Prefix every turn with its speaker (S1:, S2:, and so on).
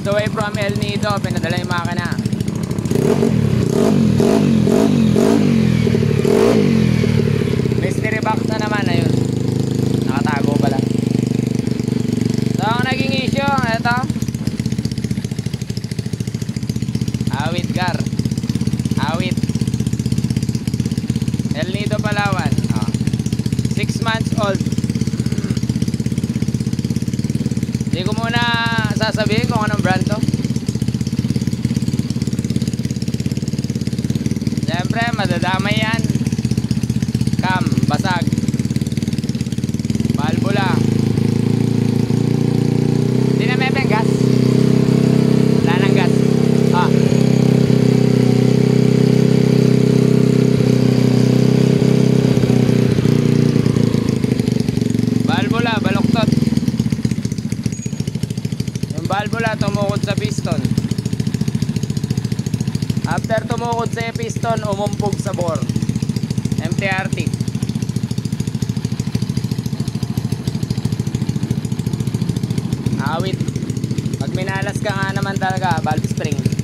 S1: the way from El Nido, pinadala yung makina. Mystery box na naman, ayun. Nakatago pala. So, ang naging issue, eto. Awit car. Awit. El Nido, Palawan. 6 months old. Hindi ko muna sasabihin kung anong brand to. Siyempre, madadamay yan. Cam, basag. Valvula. Hindi na mepe ang gas. Wala nang gas. Valvula, baluktot. Yung valvula tumukod sa piston. After tumukod sa piston, umumpog sa bore. MTRT. Awit. Pag minalas ka nga naman talaga, valve spring.